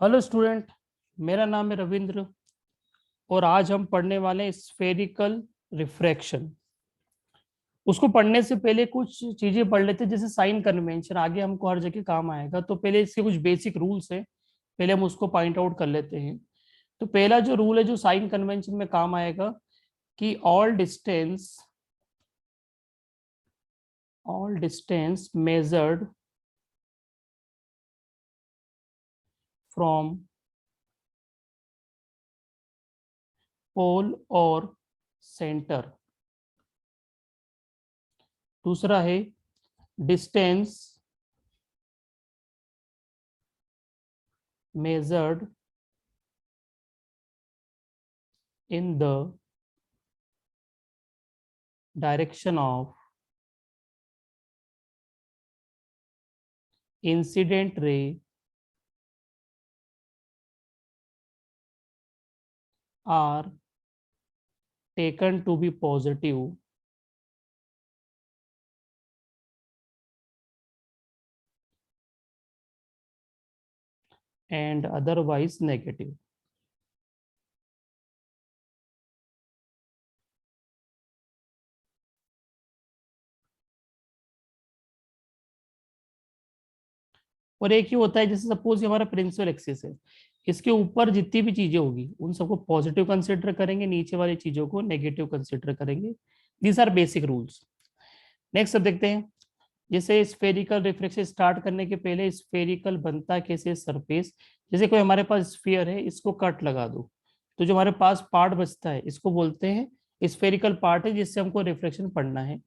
Hello student, मेरा नाम है रविंद्र और आज हम पढ़ने वाले हैं स्फेरिकल रिफ्रैक्शन। उसको पढ़ने से पहले कुछ चीजें पढ़ लेते हैं, जैसे साइन कन्वेंशन आगे हमको हर जगह काम आएगा। तो पहले इसके कुछ बेसिक रूल्स हैं, पहले हम उसको पॉइंट आउट कर लेते हैं। तो पहला जो रूल है जो साइन कन्वेंशन में काम आएगा कि all distance measured from pole और सेंटर। दूसरा है distance measured in the direction of incident ray are taken to be positive and otherwise negative। और एक ही होता है, जैसे सपोज ये हमारा प्रिंसिपल एक्सिस है, इसके ऊपर जितनी भी चीजें होगी उन सबको पॉजिटिव कंसिडर करेंगे, नीचे वाली चीजों को नेगेटिव कंसिडर करेंगे। These are basic rules. Next अब देखते हैं, जैसे स्फेरिकल रिफ्लेक्शन स्टार्ट करने के पहले स्फेरिकल बनता कैसे सरफेस। जैसे कोई हमारे पास स्फीयर है, इसको कट लगा दो तो जो हमारे पास पार्ट बचता है इसको बोलते हैं स्फेरिकल पार्ट है, जिससे हमको रिफ्लेक्शन पढ़ना है।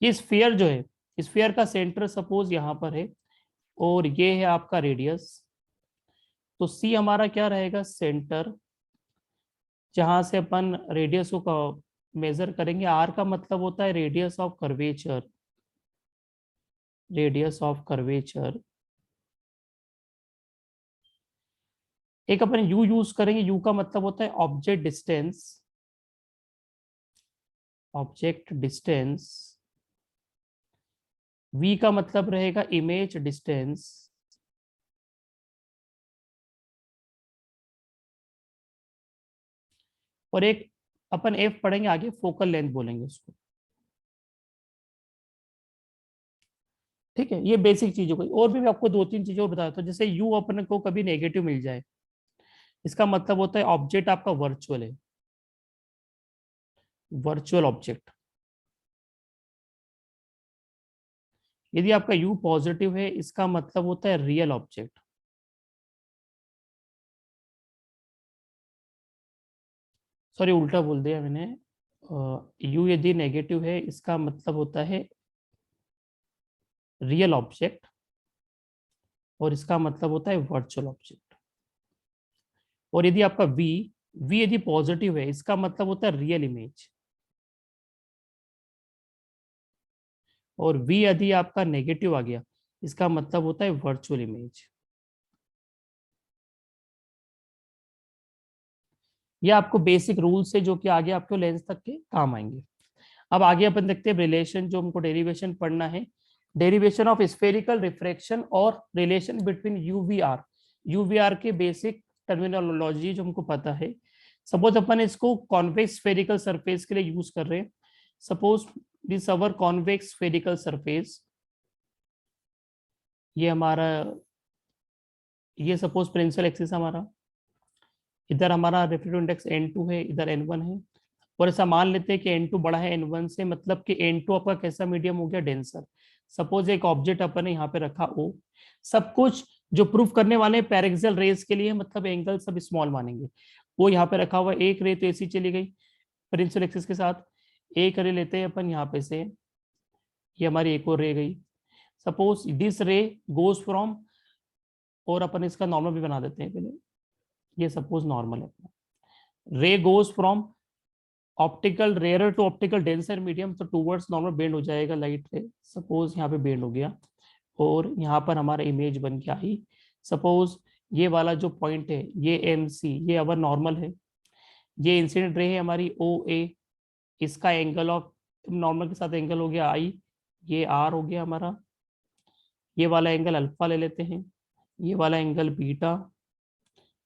ये स्फीयर जो है, स्फीयर का सेंटर सपोज यहाँ पर है और ये है आपका रेडियस। तो सी हमारा क्या रहेगा, सेंटर, जहां से अपन रेडियस को मेजर करेंगे। आर का मतलब होता है radius of curvature, radius of curvature. एक अपन यू यूज करेंगे, यू का मतलब होता है object distance, object distance. V का मतलब रहेगा इमेज डिस्टेंस। और एक अपन एफ पढ़ेंगे आगे, फोकल लेंथ बोलेंगे उसको। ठीक है, ये बेसिक चीजों को। और भी मैं आपको दो तीन चीजों बताता हूँ। जैसे यू अपन को कभी नेगेटिव मिल जाए, इसका मतलब होता है ऑब्जेक्ट आपका वर्चुअल है, वर्चुअल ऑब्जेक्ट। यदि आपका यू पॉजिटिव है, इसका मतलब होता है रियल ऑब्जेक्ट। सॉरी, उल्टा बोल दिया मैंने। यू यदि नेगेटिव है, इसका मतलब होता है रियल ऑब्जेक्ट, और इसका मतलब होता है वर्चुअल ऑब्जेक्ट। और यदि आपका वी वी यदि पॉजिटिव है, इसका मतलब होता है रियल इमेज। और वी यदि आपका नेगेटिव आ गया, इसका मतलब होता है वर्चुअल इमेज। ये आपको बेसिक रूल्स है जो कि आगे आपको लेंस तक के काम आएंगे। अब आगे अपन देखते हैं रिलेशन, जो हमको डेरिवेशन पढ़ना है। डेरिवेशन ऑफ स्फेरिकल रिफ्रैक्शन और रिलेशन बिटवीन यूवीआर। यूवीआर के बेसिक टर्मिनोलॉजी जो हमको पता है। सपोज अपन इसको कॉन्वेक्स स्फेरिकल सरफेस के लिए यूज कर रहे हैं। Suppose this our convex spherical surface, ये हमारा, ये सपोज प्रिंसिपल एक्सिस हमारा, इधर हमारा रेफ्रेक्टिव इंडेक्स n2 है, इधर n1 है। और ऐसा मान लेते हैं कि n2 बड़ा है n1 से, मतलब कि n2 आपका कैसा मीडियम हो गया, डेंसर। सपोज एक ऑब्जेक्ट अपन ने यहाँ पे रखा O। सब कुछ जो प्रूफ करने वाले हैं पैरेक्सियल रेज के लिए, मतलब एंगल सब स्मॉल मानेंगे। वो यहाँ पे रखा हुआ, एक रे तो ऐसी चली गई प्रिंसिपल एक्सिस के साथ। एक रे लेते हैं अपन यहाँ पे से, ये हमारी एक और रे गई। सपोज दिस रे गोज फ्रॉम, और अपन इसका नॉर्मल भी बना देते हैं पहले, ये सपोज नॉर्मल है। Ray goes from optical rarer to optical denser medium, तो टूवर्ड्स नॉर्मल बेंड हो जाएगा लाइट रे। सपोज यहाँ पे बेंड हो गया और यहाँ पर हमारा इमेज बन के आई। सपोज ये वाला जो पॉइंट है, ये एम सी, ये अवर नॉर्मल है। ये इंसिडेंट रे है हमारी ओ ए, इसका एंगल ऑफ नॉर्मल के साथ एंगल हो गया आई, ये आर हो गया हमारा। ये वाला एंगल अल्फा ले लेते हैं, ये वाला angle beta,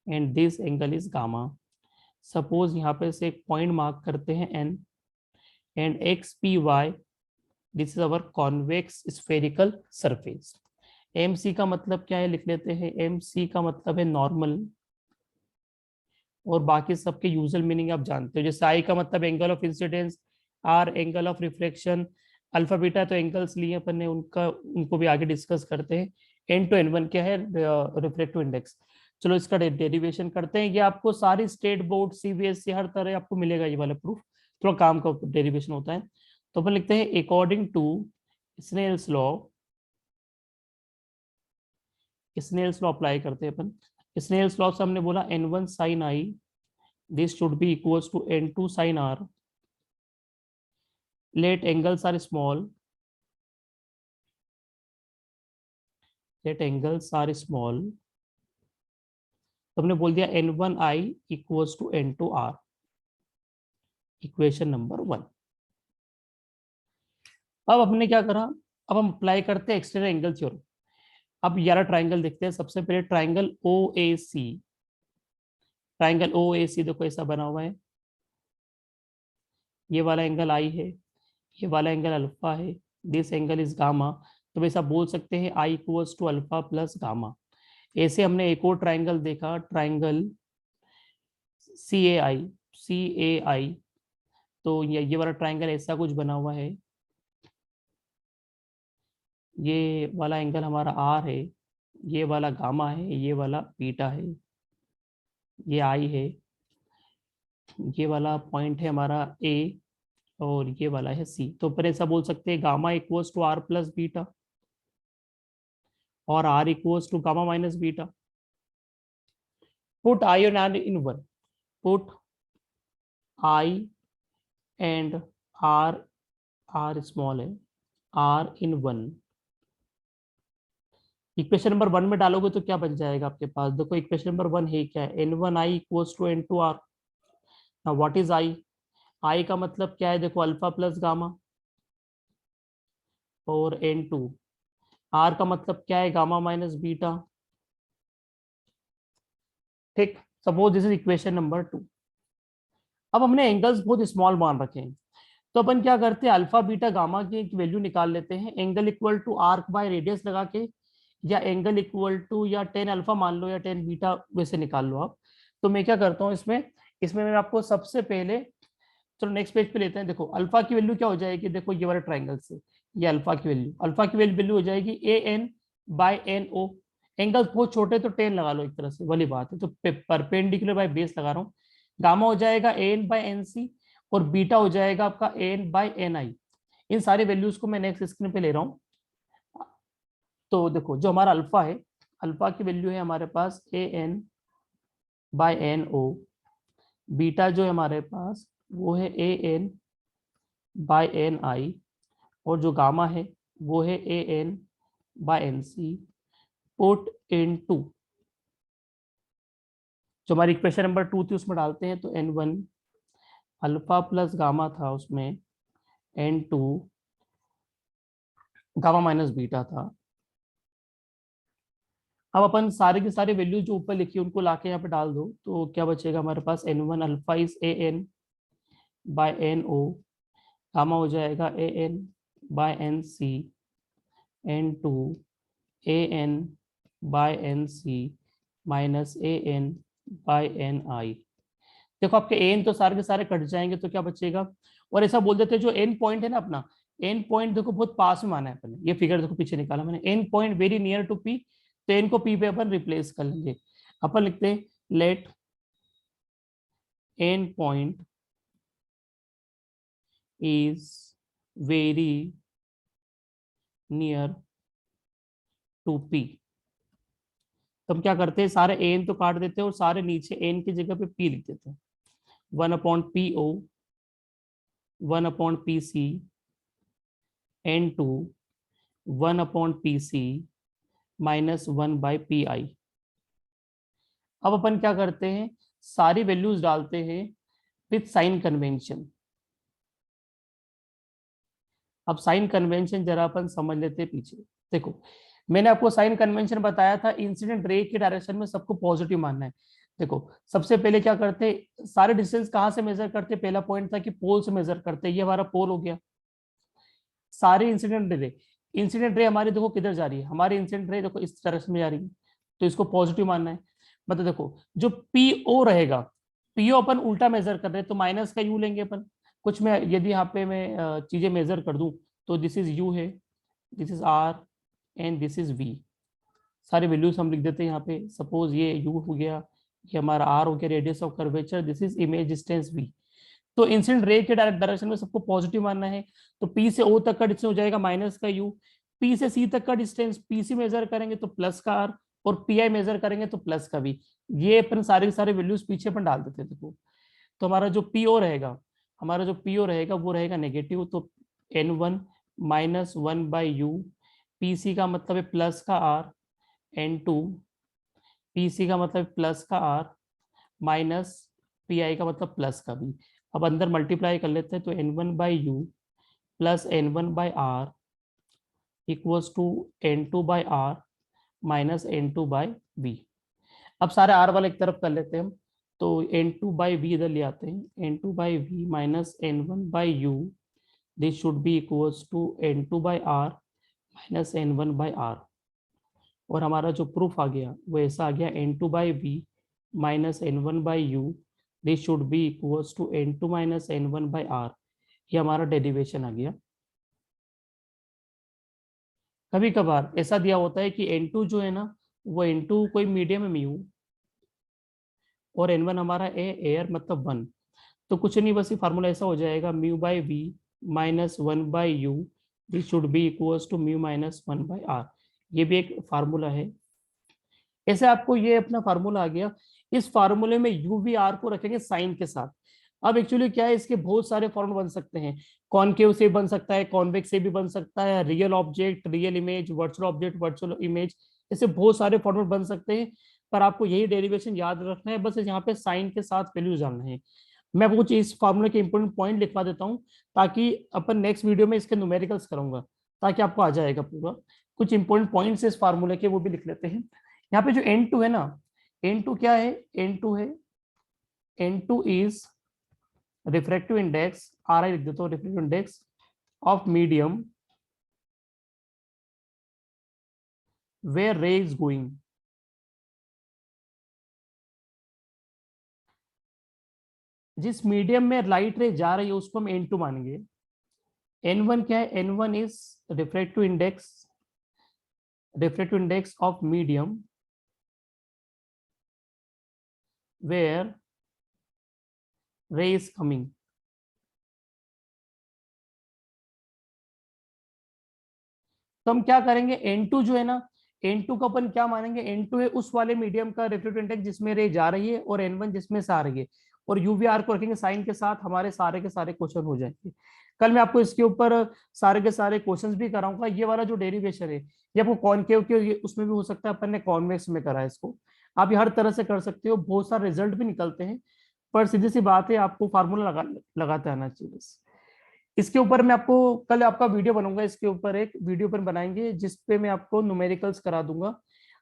and this angle is gamma. Suppose यहाँ पे से एक पॉइंट मार्क करते हैं N, and X P Y, this is our convex spherical surface. M C का मतलब क्या है लिख लेते हैं, एम सी का मतलब है नॉर्मल, और बाकी सबके यूजुअल मीनिंग आप जानते हो। जैसे आई का मतलब angle of incidence, R angle of reflection, alpha beta तो एंगल्स लिए अपन ने, उनका उनको भी आगे डिस्कस करते हैं। एन टू एन वन क्या है, रिफ्लेक्टिव इंडेक्स। चलो इसका डेरिवेशन करते हैं। ये आपको सारी स्टेट बोर्ड सीबीएसई हर तरह आपको मिलेगा ये वाला प्रूफ, थोड़ा काम का डेरिवेशन होता है। तो अपन लिखते हैं according to Snell's law, Snell's law apply करते हैं अपन। स्नेल्स लॉ से हमने बोला n1 sin i, this should be equals to n2 sin r, let angles are small, let angles are small, तो हमने बोल दिया n1 i equals to n2 r, equation number 1। अब हमने क्या करा, अब हम अप्लाई करते हैं एक्सटर्नल एंगल थ्योरम। अब 11 ट्राइंगल देखते हैं। सबसे पहले ट्राइंगल ओ ए सी, ट्राइंगल ओ ए सी देखो ऐसा बना हुआ है, ये वाला एंगल आई है, ये वाला एंगल अल्फा है, दिस एंगल इज गामा। तो वैसा बोल सकते हैं I equals to alpha plus gamma. ऐसे हमने एक और ट्राइंगल देखा, ट्राइंगल सी ए आई, सी ए आई, तो ये वाला ट्राइंगल ऐसा कुछ बना हुआ है, ये वाला एंगल हमारा आर है, ये वाला गामा है, ये वाला बीटा है, ये आई है, ये वाला पॉइंट है हमारा ए, और ये वाला है सी। तो पर ऐसा बोल सकते हैं gamma equals to R plus beta, और R equals to gamma minus beta. Put I and R in one, put I and R, R small है, R in one. Equation number 1 में डालोगे तो क्या बन जाएगा आपके पास, देखो इक्वेशन नंबर 1 है क्या है, n1 i equals to n2 r। Now what is i, i का मतलब क्या है, देखो अल्फा प्लस गामा, और n2, r का मतलब क्या है, गामा माइनस बीटा। ठीक, suppose this is equation number 2। अब हमने एंगल्स बहुत स्मॉल मान रखे हैं, तो अपन क्या करते हैं, अल्फा बीटा गामा की एक वैल्यू निकाल लेते हैं, angle equal to arc by radius लगा के, या एंगल इक्वल टू या 10 अल्फा मान लो या 10 बीटा, वैसे निकाल लो आप। तो मैं क्या करता हूँ इसमें, इसमें मैं आपको सबसे पहले, चलो नेक्स्ट पेज पे लेते हैं। देखो अल्फा की वैल्यू क्या हो जाएगी, देखो ये वाले ट्राइंगल से ये अल्फा की वैल्यू, अल्फा की वैल्यू हो जाएगी A N by N O. Angles बहुत छोटे तो 10 लगा लो, एक तरह से वाली बात है, तो परपेंडिकुलर बाय बेस लगा रहा हूँ। गामा हो जाएगा ए एन बाय एन सी, और बीटा हो जाएगा आपका ए एन बाय एन आई। इन सारी वैल्यूज को मैं नेक्स्ट स्क्रीन पे ले रहा हूँ। तो देखो जो हमारा अल्फा है, अल्फा की वैल्यू है हमारे पास A N by N O, beta जो है हमारे पास वो है A N by N I, और जो गामा है वो है A N by N C. Put in two, जो हमारी इक्वेशन नंबर 2 थी उसमें डालते हैं, तो n1 अल्फा प्लस गामा था, उसमें n2 गामा माइनस बीटा था। अब अपन सारे के सारे वैल्यूज जो ऊपर लिखी उनको लाके यहाँ पे डाल दो, तो क्या बचेगा हमारे पास, n1 alpha is A N by N O, gamma हो जाएगा A N by N C, n2 A N by N C minus A N by N I. देखो आपके एन तो सारे के सारे कट जाएंगे, तो क्या बचेगा, और ऐसा बोल देते हैं जो एन पॉइंट है ना अपना, एन पॉइंट देखो बहुत पास में माना है अपने, ये फिगर देखो पीछे निकाला मैंने, N point very near to P, तो एन को पी पे अपन रिप्लेस कर लेंगे। अपन लिखते हैं let N point is very near to P. तो हम क्या करते हैं, सारे एन तो काट देते हैं और सारे नीचे एन की जगह पे पी लिख देते हैं। 1/PO, 1/PC, n2 1/PC minus 1/PI। अब अपन क्या करते हैं, सारी वैल्यूज डालते हैं विथ साइन कन्वेंशन। अब साइन कन्वेंशन जरा अपन समझ लेते हैं पीछे। देखो मैंने आपको साइन कन्वेंशन बताया था, इंसिडेंट रे की डायरेक्शन में सबको पॉजिटिव मानना है। देखो सबसे पहले क्या करते, सारे डिस्टेंस कहाँ से मेजर करते, पहला पॉइंट था कि पोल से मेजर करते, ये हमारा पोल हो गया। सारी इंसिडेंट रे हमारी देखो किधर जा रही है, हमारी इंसिडेंट रे देखो इस तरह से जा रही है, तो इसको पॉजिटिव मानना है। मतलब देखो जो पीओ रहेगा, पीओ अपन उल्टा मेजर कर रहे हैं तो माइनस का यू लेंगे अपन। कुछ में यदि यहाँ पे मैं चीजें मेजर कर दूं तो दिस इज यू है, this is R and this is V. सारे वैल्यूज हम लिख देते हैं यहाँ पे। सपोज ये यू हो गया, ये हमारा आर हो गया, radius of curvature, this is image distance V. तो इंसिडेंट रे के डायरेक्शन में सबको पॉजिटिव मानना है, तो पी से ओ तक का डिस्टेंस हो जाएगा माइनस का यू, पी से सी तक का डिस्टेंस पीसी मेजर करेंगे तो प्लस का आर, और पी आई मेजर करेंगे तो प्लस का बी। ये अपन सारे के सारे वैल्यूज पीछे अपन डाल देते थे। देखो तो हमारा जो पीओ रहेगा, हमारा जो पीओ रहेगा वो रहेगा नेगेटिव, तो N one minus one by U, P C का मतलब है प्लस का R, N two P C का मतलब प्लस का आर माइनस पी आई का मतलब प्लस का बी। अब अंदर मल्टीप्लाई कर लेते हैं, तो N one by U plus N one by R equals to N two by R minus N two by V. अब सारे आर वाले एक तरफ कर लेते हैं हम, तो एन टू बाई वी इधर ले आते हैं, N two by V minus N one by U, this should be equals to N two by R minus N one by R. और हमारा जो प्रूफ आ गया वो ऐसा आ गया, N two by V minus N one by U, this should be equals to N two minus N one by R. ये हमारा डेरिवेशन आ गया। कभी कभार ऐसा दिया होता है कि N2 जो है ना, वो N2 कोई मीडियम है म्यू, और N1 हमारा एयर मतलब 1। तो कुछ नहीं, बस ये फार्मूला ऐसा हो जाएगा, mu by V minus one by U, this should be equals to mu minus one by R. ये भी एक फार्मूला है। ऐसे आपको ये अपना फार्मूला आ गया। इस फार्मूले में यू वी आर को रखेंगे साइन के साथ। अब एक्चुअली क्या है, इसके बहुत सारे फॉर्म बन सकते हैं, कॉनकेव से बन सकता है, कॉन्वेक्स से भी बन सकता है, real object, real image, virtual object, virtual image, ऐसे बहुत सारे फॉर्मेट बन सकते हैं। पर आपको यही डेरिवेशन याद रखना है, बस यहाँ पे साइन के साथ वैल्यू जानना है। मैं आपको कुछ इस फॉर्मूले के इंपॉर्टेंट पॉइंट लिखवा देता हूँ, ताकि अपन नेक्स्ट वीडियो में इसके न्यूमेरिकल्स करूंगा, ताकि आपको आ जाएगा पूरा। कुछ इंपॉर्टेंट पॉइंट्स इस फार्मूले के वो भी लिख लेते हैं। यहाँ पे जो N2 है ना, N2 क्या है, N2 है, N2 is refractive index, R I लिख देता हूँ, refractive index of medium where ray is going. जिस मीडियम में लाइट रे जा रही है उसको हम N2 मानेंगे। N1 क्या है, N1 is refractive index of medium where ray is coming. तो हम क्या करेंगे, N2 जो है ना, N2 का अपन क्या मानेंगे, N2 है उस वाले मीडियम का रिफ्रैक्टिव इंडेक्स जिसमें रे जा रही है, और N1 जिसमें से आ रही है, और यूवीआर को रखेंगे साइन के साथ, हमारे सारे के सारे क्वेश्चन हो जाएंगे। कल मैं आपको इसके ऊपर सारे के सारे क्वेश्चंस भी कराऊंगा। ये वाला जो डेरिवेशन है ये आपको कॉनकेव के उसमें भी हो सकता है, अपन ने कॉन्वेक्स में करा है इसको। आप ये हर तरह से कर सकते हो, बहुत सारे रिजल्ट भी निकलते हैं। पर सीधी सी बात है, आपको फार्मूला लगाते आना चाहिए बस। इसके ऊपर मैं आपको कल आपका वीडियो बनूंगा, इसके ऊपर एक वीडियो पर बनाएंगे जिसपे मैं आपको न्यूमेरिकल्स करा दूंगा।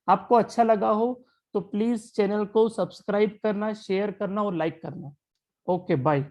आपको अच्छा लगा हो तो प्लीज चैनल को सब्सक्राइब करना, शेयर करना और लाइक करना। Okay bye.